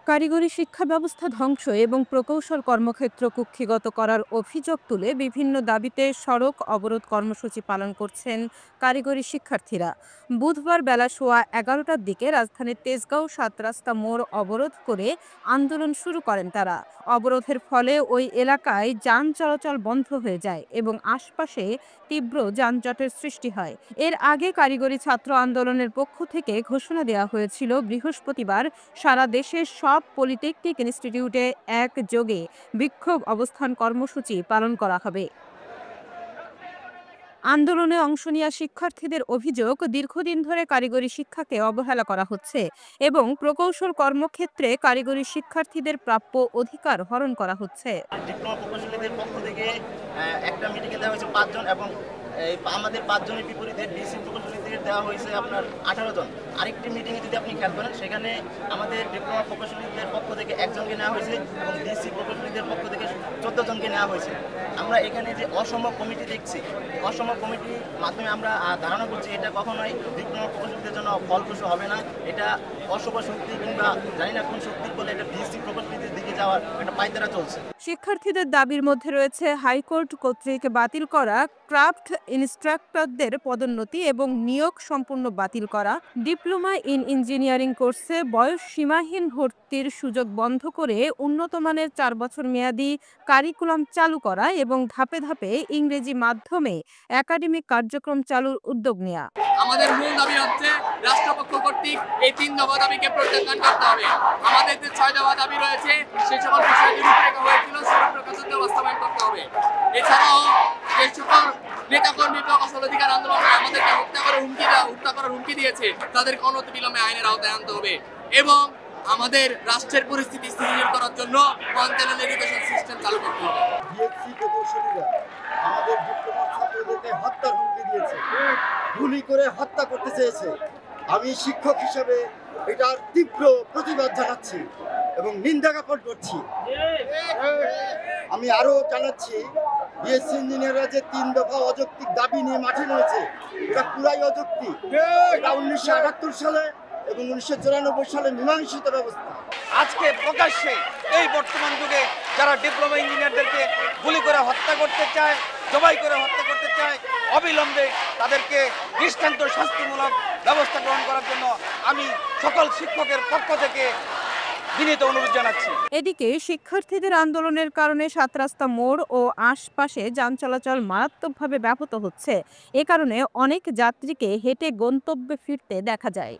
কারিগরি শিক্ষা ব্যবস্থা ধ্বংস এবং প্রকৌশল কর্মক্ষেত্র কুক্ষিগত করার অভিযোগ তুলে বিভিন্ন দাবিতে সড়ক অবরোধ কর্মসূচি পালন করছেন কারিগরি শিক্ষার্থীরা। বুধবার বেলা সোয়া ১১টার দিকে রাজধানীর তেজগাঁও ৭ রাস্তা মোড় অবরোধ করে আন্দোলন শুরু করেন তারা। অবরোধের ফলে ওই এলাকায় যান চলাচল বন্ধ হয়ে যায় এবং আশপাশে তীব্র যানজটের সৃষ্টি হয়। এর আগে কারিগরি ছাত্র আন্দোলনের পক্ষ থেকে ঘোষণা দেওয়া হয়েছিল বৃহস্পতিবার সারা দেশের সব পলিটেকনিক ইনস্টিটিউটে একযোগে বিক্ষোভ অবস্থান কর্মসূচি পালন করা হবে। আন্দোলনে অংশ নেওয়া শিক্ষার্থীদের অভিযোগ, দীর্ঘদিন ধরে কারিগরি শিক্ষাকে অবহেলা করা হচ্ছে এবং প্রকৌশল কর্মক্ষেত্রে কারিগরি শিক্ষার্থীদের প্রাপ্য অধিকার হরণ করা হচ্ছে। ডিপ্লোমা প্রকৌশলীদের পক্ষ থেকে একটা মিটিংয়ে দেওয়া হয়েছে ৫ জন এবং আমাদের ৫ জনের বিপরীতে ডিসি প্রকৌশলীদের দেওয়া হয়েছে আপনার ১৮ জন। আরেকটি মিটিংয়ে যদি আপনি খেয়াল করেন, সেখানে আমাদের ডিপ্লোমা প্রকৌশলীদের পক্ষ থেকে একজনকে নেওয়া হয়েছে এবং ডিসি প্রকৌশলীদের পক্ষ থেকে ১৪ জনকে নেওয়া হয়েছে। আমরা এখানে যে অসম কমিটি দেখছি, অসম কমিটির মাধ্যমে আমরা ধারণা করছি এটা কখনোই ডিপ্লোমা প্রকৌশলীদের জন্য ফলপ্রসূ হবে না। এটা অশুভ শক্তি কিংবা জানি না কোন শক্তি বলে এটা ডিসি প্রকৌশলীদের দিকে যাওয়ার একটা পায়তারা চলছে। শিক্ষার্থীদের দাবির মধ্যে রয়েছে হাইকোর্ট কর্তৃক বাতিল করা ক্রাফট ইনস্ট্রাক্টরদের পদোন্নতি এবং নিয়োগ সম্পূর্ণ বাতিল করা, ডিপ্লোমা ইন ইঞ্জিনিয়ারিং কোর্সে বয়স সীমাহীন ভর্তির সুযোগ বন্ধ করে উন্নত মানের ৪ বছর মেয়াদী কারিকুলাম চালু করা এবং ধাপে ধাপে ইংরেজি মাধ্যমে একাডেমিক কার্যক্রম চালুর উদ্যোগ নেওয়া। আমাদের মূল দাবি হচ্ছে রাষ্ট্রপক্ষ কর্তৃক এই ৩ দফা দাবিকে প্রত্যাখ্যান করতে হবে। আমাদের যে ৬ দফা দাবি রয়েছে সেই সকল বিষয়ে যে রূপরেখা হয়েছিল সেই রূপরেখা বাস্তবায়ন করতে হবে। এছাড়াও যে সকল নেতাকর্মী প্রকৌশল অধিকার আন্দোলনে আমাদেরকে হত্যা করার হুমকি দিয়েছে তাদেরকে অনতিবিলম্বে আইনের আওতায় আনতে হবে এবং আমাদের রাষ্ট্রের পরিস্থিতি স্থিতিশীল করার জন্য ওয়ান চ্যানেল এডুকেশন সিস্টেম চালু করতে হবে। বিএসসি প্রকৌশলীরা আমাদের ডিপ্লোমা ছাত্রদেরকে হত্যার হুমকি দিয়েছে, গুলি করে হত্যা করতে চেয়েছে। আমি শিক্ষক হিসেবে এটার তীব্র প্রতিবাদ জানাচ্ছি এবং নিন্দা জ্ঞাপন করছি। আমি আরও জানাচ্ছি, বিএসসি ইঞ্জিনিয়াররা যে ৩ দফা অযৌক্তিক দাবি নিয়ে মাঠে নেমেছে, এটা পুরাই অযৌক্তিক। এটা ১৯৭৮ সালে এবং ১৯৯৪ সালে মীমাংসিত ব্যবস্থা। আজকে প্রকাশ্যে এই বর্তমান যুগে যারা ডিপ্লোমা ইঞ্জিনিয়ারদেরকে গুলি করে হত্যা করতে চায়, জবাই করে হত্যা করতে চায়, অবিলম্বে তাদেরকে দৃষ্টান্ত শাস্তিমূলক ব্যবস্থা গ্রহণ করার জন্য আমি সকল শিক্ষকের পক্ষ থেকে বিনীত অনুরোধ জানাচ্ছি। এদিকে শিক্ষার্থীদের আন্দোলনের কারণে ৭ রাস্তা মোড় ও আশপাশে যান চলাচল মারাত্মকভাবে ব্যাহত হচ্ছে। এ কারণে অনেক যাত্রীকে হেঁটে গন্তব্যে ফিরতে দেখা যায়।